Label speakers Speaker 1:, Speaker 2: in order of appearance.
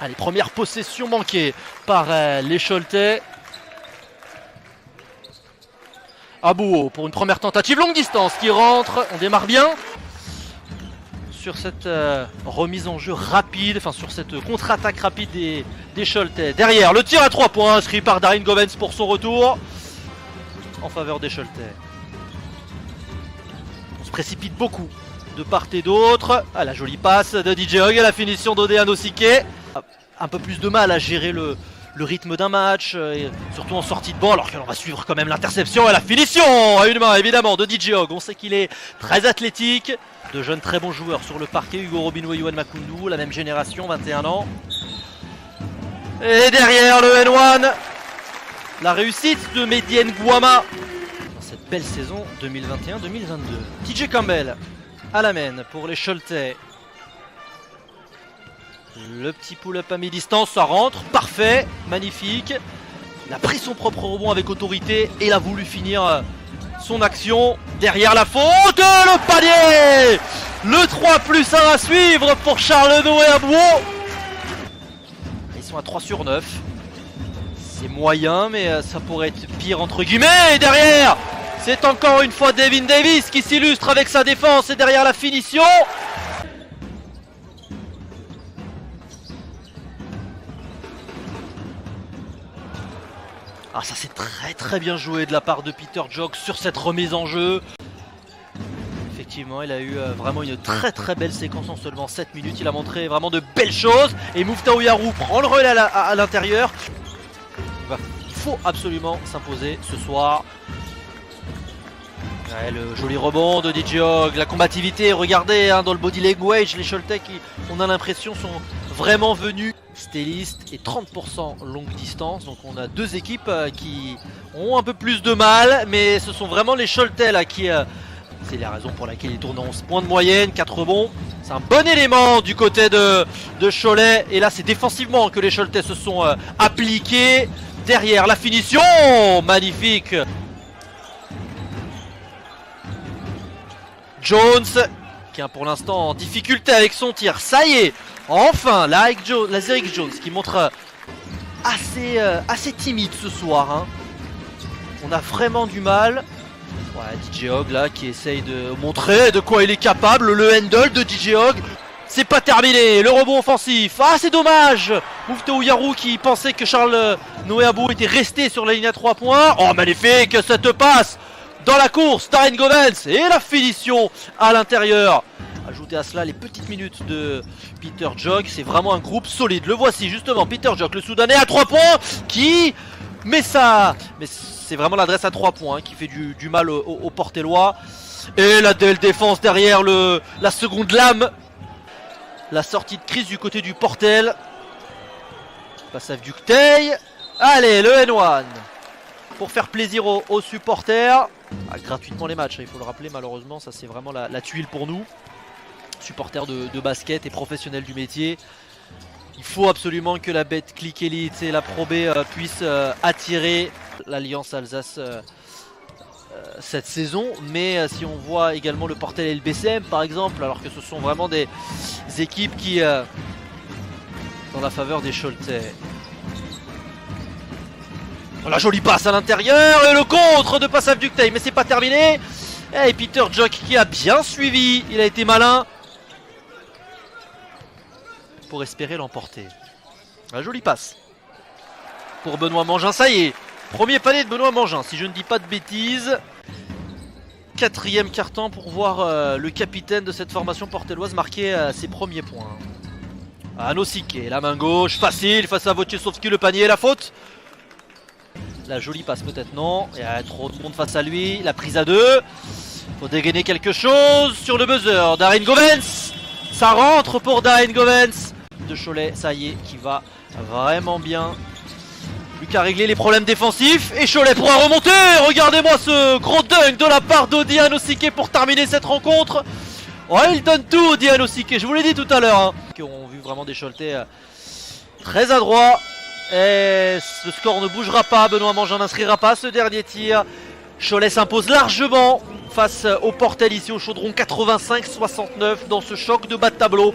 Speaker 1: Allez, première possession manquée par les Choletais. Abouo pour une première tentative longue distance qui rentre. On démarre bien sur cette remise en jeu rapide, enfin sur cette contre-attaque rapide des Choletais. Derrière, le tir à 3 points inscrit par Darin Govens pour son retour en faveur des Choletais. On se précipite beaucoup de part et d'autre. Ah, la jolie passe de DJ Hug et la finition d'Ode Anosike. Un peu plus de mal à gérer le rythme d'un match, et surtout en sortie de banc, alors qu'on va suivre quand même l'interception et la finition à une main évidemment de DJ Hog. On sait qu'il est très athlétique. De jeunes très bons joueurs sur le parquet, Hugo Robinho et Yohan Makundu, la même génération, 21 ans. Et derrière le N1, la réussite de Mehdi Nguama dans cette belle saison 2021-2022. TJ Campbell à la main pour les Choletais. Le petit pull-up à mi-distance, ça rentre, parfait, magnifique. Il a pris son propre rebond avec autorité et il a voulu finir son action. Derrière la faute, le panier. Le 3+1 à suivre pour Charles Noé Abouo. Ils sont à 3 sur 9. C'est moyen, mais ça pourrait être pire entre guillemets. Et derrière, c'est encore une fois Devin Davis qui s'illustre avec sa défense et derrière la finition. Ah, ça c'est très bien joué de la part de Peter Jog sur cette remise en jeu. Effectivement, il a eu vraiment une très belle séquence en seulement 7 minutes. Il a montré vraiment de belles choses. Et Mouftahou Yarou prend le relais à l'intérieur. Il faut absolument s'imposer ce soir. Ouais, le joli rebond de DJ Hog, la combativité, regardez dans le body language, les Choletais qui, on a l'impression, sont vraiment venus stylistes et 30% longue distance. Donc on a deux équipes qui ont un peu plus de mal, mais ce sont vraiment les Choletais là qui... c'est la raison pour laquelle ils tournent 11 points de moyenne, 4 rebonds. C'est un bon élément du côté de Cholet. Et là c'est défensivement que les Choletais se sont appliqués. Derrière la finition, magnifique. Jones, qui est pour l'instant en difficulté avec son tir. Ça y est, enfin, la Zerick Jones qui montre assez timide ce soir. Hein. On a vraiment du mal. Ouais, DJ Hog là qui essaye de montrer de quoi il est capable. Le handle de DJ Hog. C'est pas terminé. Le rebond offensif. Ah, c'est dommage. Mouftahou Yarou qui pensait que Charles Noé Abouo était resté sur la ligne à 3 points. Oh, magnifique cette passe. Dans la course, Darin Govens et la finition à l'intérieur. Ajoutez à cela les petites minutes de Peter Jog. C'est vraiment un groupe solide. Le voici justement, Peter Jog, le Soudanais à 3 points qui met ça. Mais c'est vraiment l'adresse à 3 points qui fait du mal au Portellois. Et la défense derrière la seconde lame. La sortie de crise du côté du Portel. Passage du Ctey. Allez, le N1. Pour faire plaisir aux supporters. Ah, gratuitement les matchs, il faut le rappeler, malheureusement ça c'est vraiment la tuile pour nous, supporters de basket et professionnels du métier. Il faut absolument que la Betclic Elite et la Pro B puissent attirer l'Alliance Alsace cette saison. Mais si on voit également le Portel et le BCM par exemple, alors que ce sont vraiment des équipes qui dans la faveur des Choletais. La jolie passe à l'intérieur et le contre de Passaf Ductey, mais c'est pas terminé. Et Peter Jog qui a bien suivi, il a été malin pour espérer l'emporter. La jolie passe pour Benoît Mangin, ça y est, premier panier de Benoît Mangin, si je ne dis pas de bêtises. Quatrième quart-temps pour voir le capitaine de cette formation portelloise marquer ses premiers points. Anosike, la main gauche, facile face à Wojciechowski, le panier et la faute. La jolie passe peut-être non, il y a trop de monde face à lui, la prise à 2. Faut dégainer quelque chose sur le buzzer. Darin Govens, ça rentre pour Darin Govens de Cholet, ça y est, qui va vraiment bien. Plus qu'à régler les problèmes défensifs et Cholet pourra remonter. Regardez-moi ce gros dunk de la part d'Ode Anosike pour terminer cette rencontre. Oh, il donne tout Ode Anosike, je vous l'ai dit tout à l'heure. Hein. Qui ont vu vraiment des Choletais très adroits. Et ce score ne bougera pas, Benoît Mangin n'inscrira pas ce dernier tir. Cholet s'impose largement face au Portel ici au Chaudron, 85-69 dans ce choc de bas de tableau.